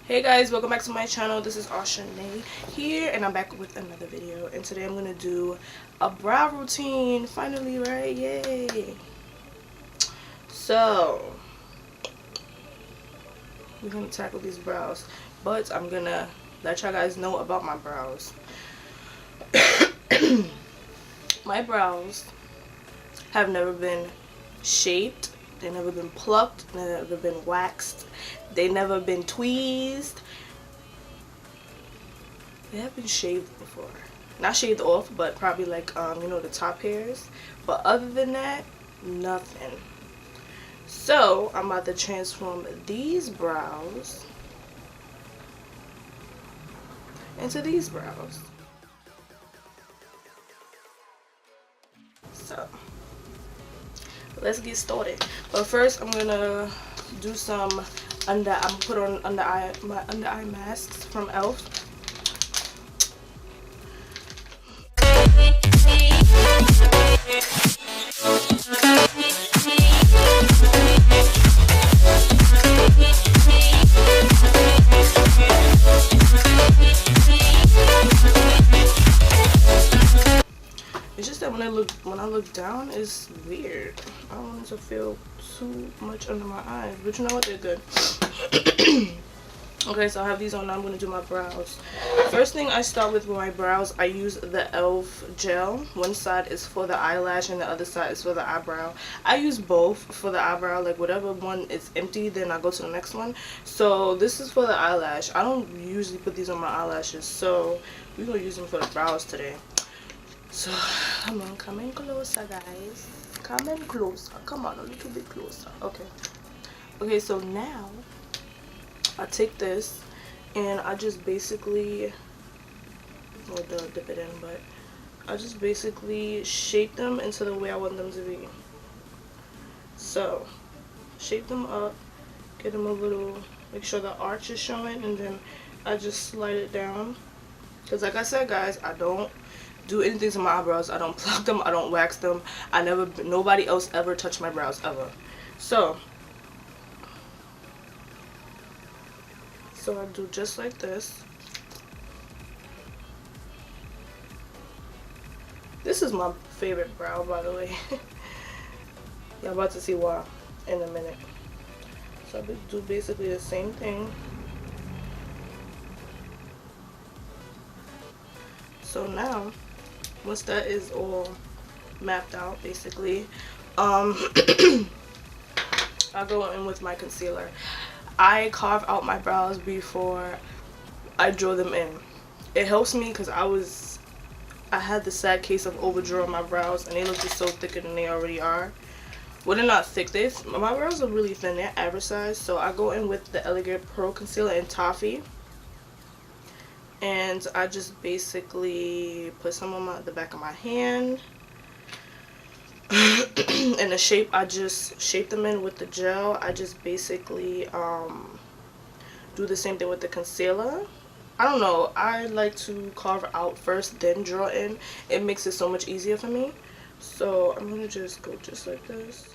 Hey guys, welcome back to my channel. This is Ashanae here, and I'm back with another video. And today I'm gonna do a brow routine. Finally, right? Yay! So we're gonna tackle these brows, but I'm gonna let y'all guys know about my brows. My brows have never been shaped. They've never been plucked. They've never been waxed. They've never been tweezed. They have been shaved before. Not shaved off, but probably like you know, the top hairs. But other than that, nothing. So I'm about to transform these brows into these brows. So let's get started. But first I'm gonna do some I'm put on my under eye masks from ELF. It's just that when I look down, it's weird. I don't want it to feel too much under my eyes, but you know what, they're good. Okay, so I have these on now. I'm going to do my brows. First thing I start with my brows, I use the ELF gel. One side is for the eyelash and the other side is for the eyebrow. I use both for the eyebrow. Like whatever one is empty, then I go to the next one. So this is for the eyelash. I don't usually put these on my eyelashes, so we're going to use them for the brows today. So come on, come in closer, guys. Come in closer. Come on, a little bit closer. Okay, so now I take this and I just basically, well, don't dip it in, but I just basically shape them into the way I want them to be. So shape them up, get them a little, make sure the arch is showing, and then I just slide it down. Because like I said, guys, I don't do anything to my eyebrows. I don't pluck them, I don't wax them. Nobody else ever touched my brows ever. So I do just like this. This is my favorite brow, by the way. Y'all about to see why in a minute. So I do basically the same thing. So now, once that is all mapped out, basically, I go in with my concealer. I carve out my brows before I draw them in. It helps me because I had the sad case of overdrawing my brows and they look just so thicker than they already are. Well, they're not thick. My brows are really thin. They're average size. So I go in with the L.AGIRLPRO concealer in TOFFE. And I just basically put some on the back of my hand. And the shape, I just shape them in with the gel. I just basically do the same thing with the concealer. I don't know, I like to carve out first, then draw in. It makes it so much easier for me. So I'm gonna just go just like this.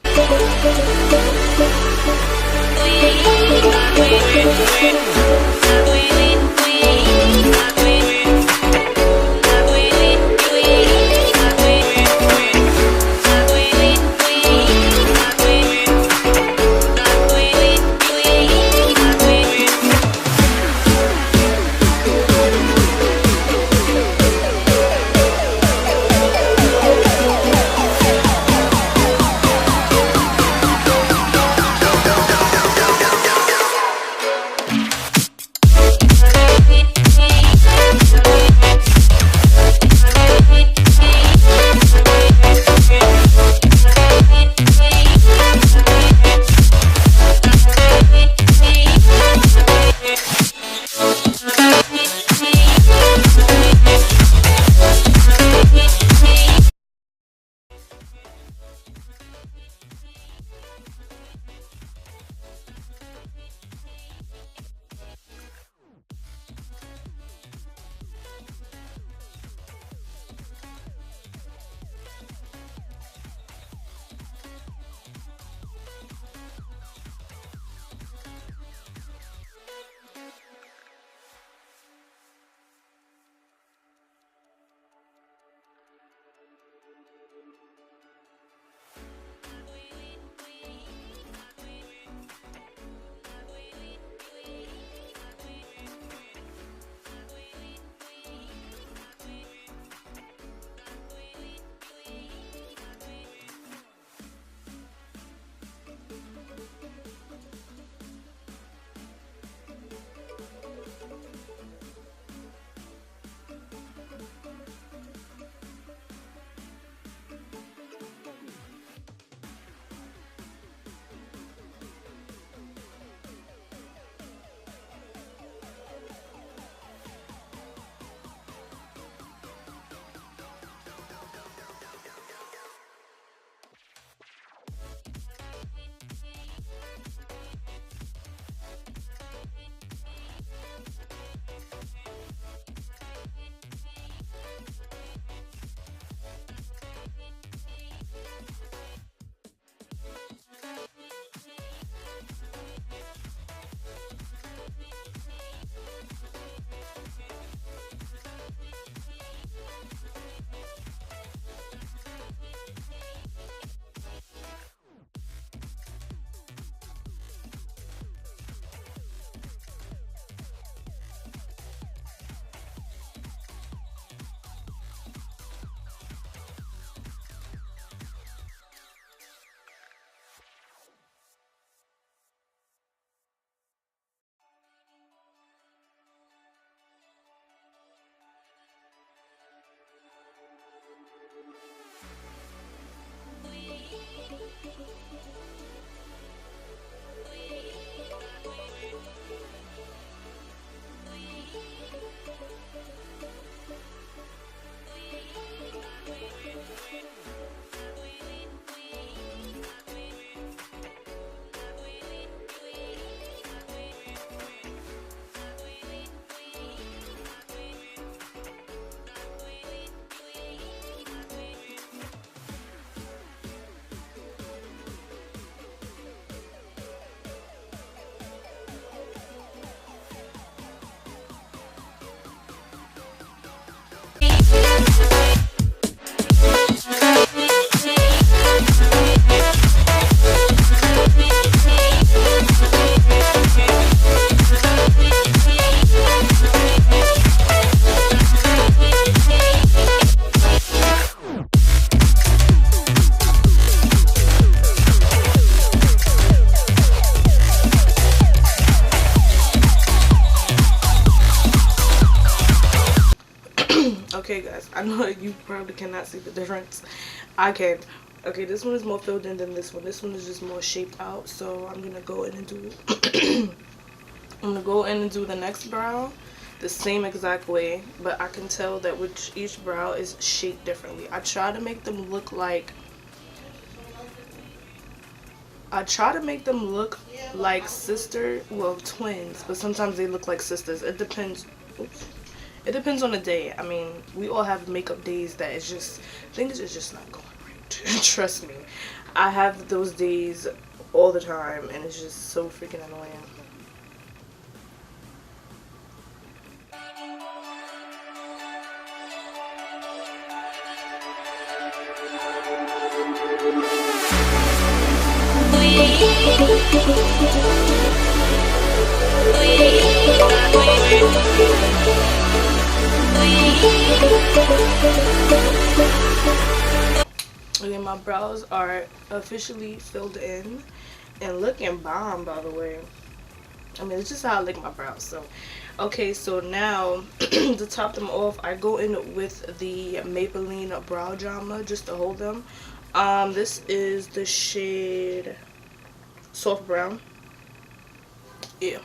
Okay guys, I know you probably cannot see the difference. I can. Okay, this one is more filled in than this one. This one is just more shaped out. So I'm gonna go in and do I'm gonna go in and do the next brow the same exact way, but I can tell that with each brow is shaped differently. I try to make them look like sister, well, twins, but sometimes they look like sisters. It depends. Oops. It depends on the day. I mean, we all have makeup days that it's just, things are just not going right. Trust me. I have those days all the time, and it's just so freaking annoying. Okay, my brows are officially filled in and looking bomb, by the way. I mean, it's just how I like my brows. So okay, so now to top them off, I go in with the Maybelline brow drama just to hold them. This is the shade soft brown. Yeah,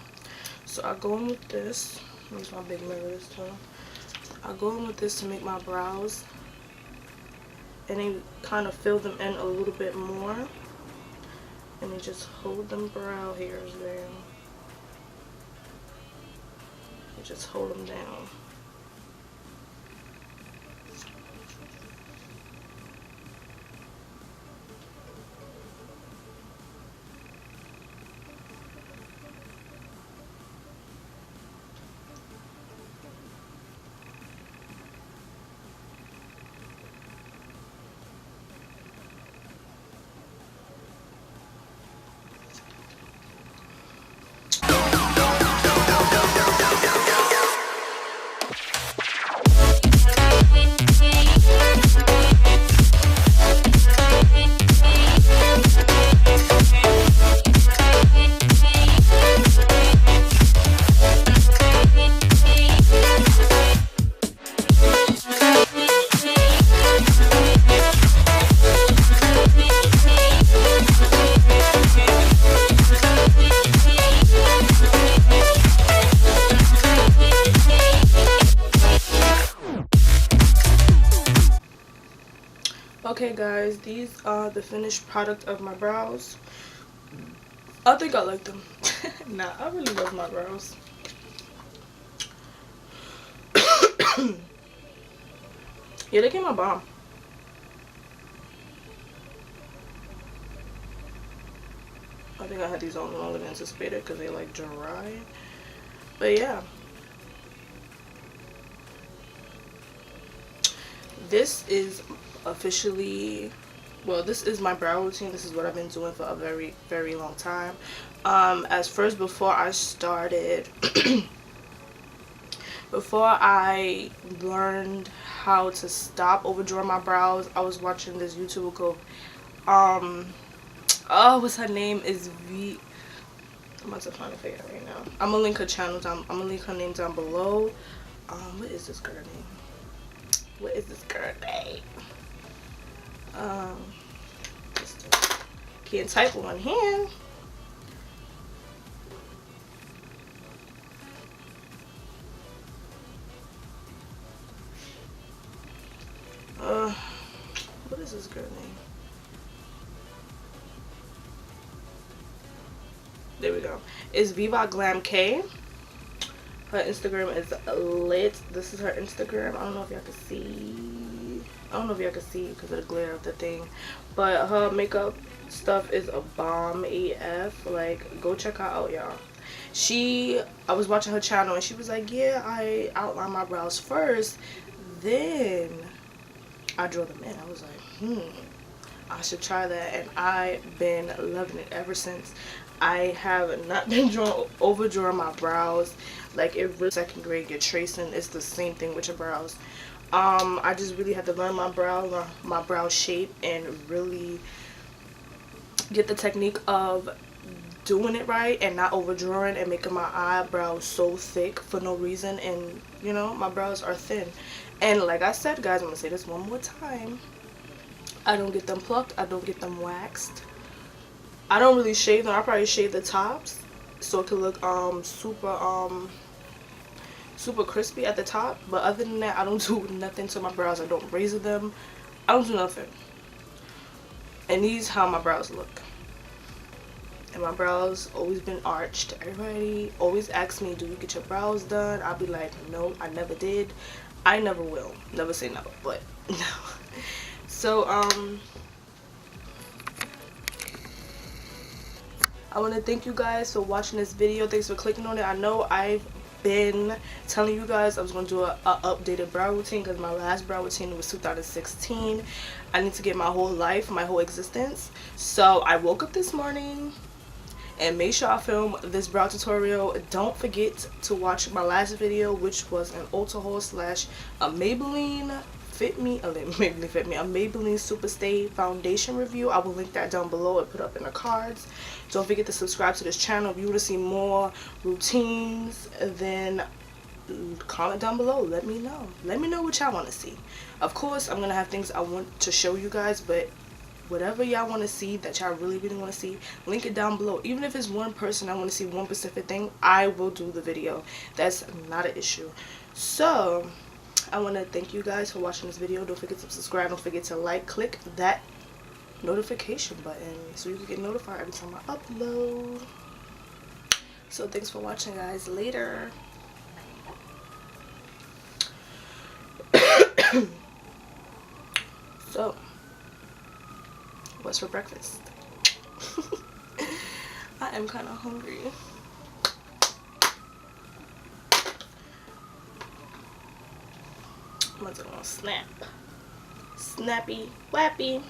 so I go in with this. Use my big mirror this time. I go in with this to make my brows and then kind of fill them in a little bit more, and then just hold them brow hairs down. You just hold them down. Okay guys, these are the finished product of my brows. I think I like them. Nah, I really love my brows. Yeah, they came out bomb. I think I had these on longer than anticipated because they like dry. But yeah. This is officially, well, this is my brow routine. This is what I've been doing for a very, very long time. Before I started, before I learned how to stop overdrawing my brows, I was watching this YouTuber called, oh, what's her name? Is V. I'm about to find a figure right now. I'm gonna link her channel down. I'm gonna link her name down below. What is this girl name? What is this girl name? Can't type on here. What is this girl name? There we go. It's Viva Glam K. Her Instagram is lit. This is her Instagram. I don't know if y'all can see. I don't know if y'all can see because of the glare of the thing. But her makeup stuff is a bomb AF. Like, go check her out, y'all. I was watching her channel and she was like, yeah, I outline my brows first, then I draw them in. I was like, I should try that. And I've been loving it ever since. I have not been overdrawing my brows. Like, it really, second grade, your tracing is the same thing with your brows. I just really had to learn my brow shape and really get the technique of doing it right and not overdrawing and making my eyebrows so thick for no reason. And you know, my brows are thin. And like I said, guys, I'm gonna say this one more time, I don't get them plucked, I don't get them waxed, I don't really shave them. I probably shave the tops so it could look super crispy at the top, but other than that, I don't do nothing to my brows. I don't razor them, I don't do nothing. And these how my brows look. And my brows always been arched. Everybody always asks me, do you get your brows done? I'll be like, no, I never did, I never will. Never say never, but no. So I want to thank you guys for watching this video. Thanks for clicking on it. I know I've been telling you guys I was going to do a updated brow routine because my last brow routine was 2016. I need to get my whole life, my whole existence. So I woke up this morning and made sure I film this brow tutorial. Don't forget to watch my last video, which was an Ulta haul slash a Maybelline Maybelline Super Stay foundation review. I will link that down below and put up in the cards. Don't forget to subscribe to this channel. If you want to see more routines, then comment down below. Let me know what y'all want to see. Of course, I'm gonna have things I want to show you guys, but whatever y'all want to see that y'all really want to see, link it down below. Even if it's one person I want to see one specific thing, I will do the video. That's not an issue. So I want to thank you guys for watching this video. Don't forget to subscribe. Don't forget to like, click that notification button so you can get notified every time I upload. So thanks for watching, guys. Later. So what's for breakfast? I am kind of hungry. I'm gonna snap. Snappy, wappy.